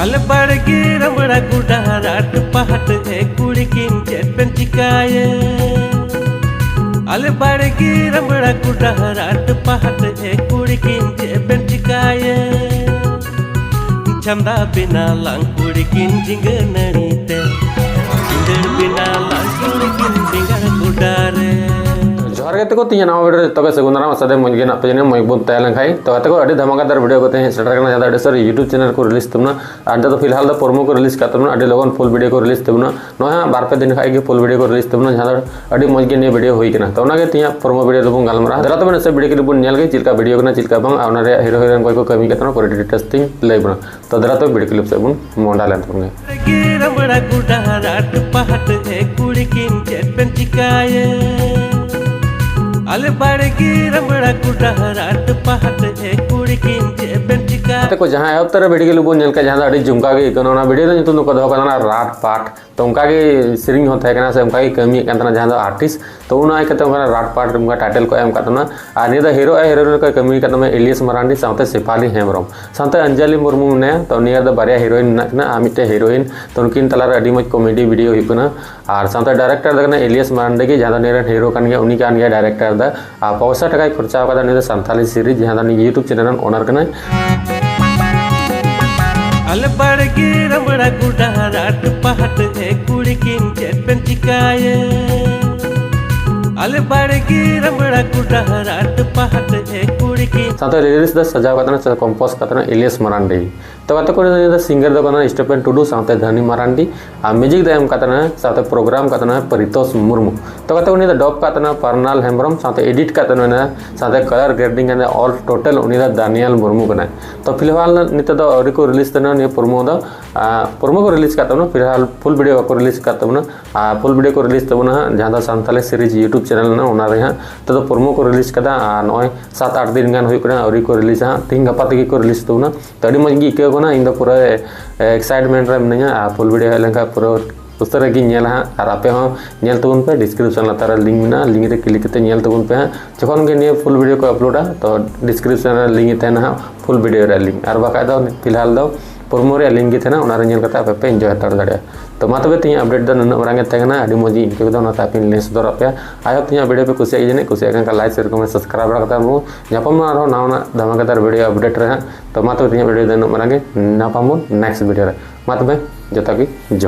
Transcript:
Al bargi ramra gudarat pahat kurikin cepet cikaya. Al bargi ramra gudarat pahat kurikin cepet cikaya. Chanda bina lang kurikin jinganite. Jinder bina lang kurikin jingar gudare. जोहर के तको तीन नाव video तो के सगुंदरा मसदे मुझे ना पजने मैं बुन तैयार खाई तो तको अड़ी धमाकेदार वीडियो करते हैं स्टार्ट करना चाहता है सर यूट्यूब चैनल को रिलीज तुमना आज तो फिलहाल तो प्रोमो को रिलीज करते ना अड़ी लोगन फुल वीडियो को रिलीज तुमना नो हां बार पे दिन खाई के फुल वीडियो को रिलीज तुमना जहां अड़ी मौज के ने वीडियो होई केना तो ना के तिया प्रोमो वीडियो तो गालमरा जरा तो मैंने सब वीडियो के बुन नेल के चिलका वीडियो करना चिलका बंग आउना रे हीरो हीरोइन को कमी करना क्वालिटी टेस्टिंग ले बना तो जरा तो वीडियो क्लिप से बुन मोंडा लेन तुमने गिरमड़ा गुडाराट पहट है कुड़किन चेपन चिकाये Al bargi ramra gudarat pahat hai kurikin cepet cikaya देखो जहाँ अब तरह वीडियो के लोगों ने जहाँ अड़ी झुमका के इकोनॉमी वीडियो ने तो कदो करना रात पाट तो उनका के सीरिंग होता है कहना से उनका की कमी करना जहाँ आर्टिस्ट तो उन आए कहते हैं रात पाट उनका टाइटल को एम करना और नहीं तो हीरो हीरोइन का कमी करना में एलियस मरांडी साथ सिफाली हेम्ब्रम साथ अंजलि मुर्मू ने तो निया द बारिया हीरोइन ना मिट्टे हीरोइन तो उनकिन तलार अड़ी मज कॉमेडी वीडियो हुई और साथ डायरेक्टर दे एलियस मरांडी की जहाँ नियर हीरो कान गया उन्हीं कान गया डायरेक्टर दा पैसा टका खर्चा का नहीं संथाली सीरीज जहाँ यूट्यूब चैनल ओनर करना Al bargi ramra gudarat pahat hai kurikin cepet cikaya Al bargi ramra gudarat pahat hai kurikin साथ लिरिक्स द सजाव करना कंपोज करना एलियस मरांडी तो कत को सिंगर दो करना स्टेपन टुडू साथ धनी मरांडी आ म्यूजिक द एम करना साथ प्रोग्राम करना परितोष मुर्मू तो कत को डब करना परनाल हेम्ब्रम साथ एडिट करना साथ कलर ग्रेडिंग करना ऑल टोटल उनी दानियल मुर्मू करना तो फिलहाल नित दो अरी को रिलीज करना ने प्रोमो को रिलीज करता फिलहाल फुल वीडियो को रिलीज करता फुल वीडियो को रिलीज तब जहाँ सांताली सीरीज यूट्यूब चैनल ना हाँ तो प्रोमो को रिलीज करता नॉय 7-8 दिन गान अरी को रिलीज हाँ तीन गपा तक को रिलीज तब तो अड़ी मज गे इन पूरा एक्साइटमेंट मिना फुल वीडियो लेकिन पूरा उस तरह की हाँ और आपे हाँ तबन पे डिस्क्रिप्शन लातार लिंक में लिंक रे क्लिक करते तबन पे हाँ जखन के नहीं फुल वीडियो को अपलोडा तो डिस्क्रिप्शन लिंक तहना हाँ फुल वीडियो रे लिंक और बाका दो फिलहाल दो प्रोमो रे लिंक तहना आपे पे एंजॉय हतार दाड़ा तो मा तबे तीन अपडेट दो नन मांगे तहना अड़ी मज इनके दो ना तापिन ले सदर पे आयो तीन वीडियो पे कुछ जने कुछ का लाइक शेयर कमेंट सब्सक्राइब करता हूं नापाम ना नावना धमाकेदार वीडियो अपडेट रे हाँ तो मा तबे तीन वीडियो दो मांगे नापाम नेक्स्ट वीडियो रे मा तबे जता की जोहार।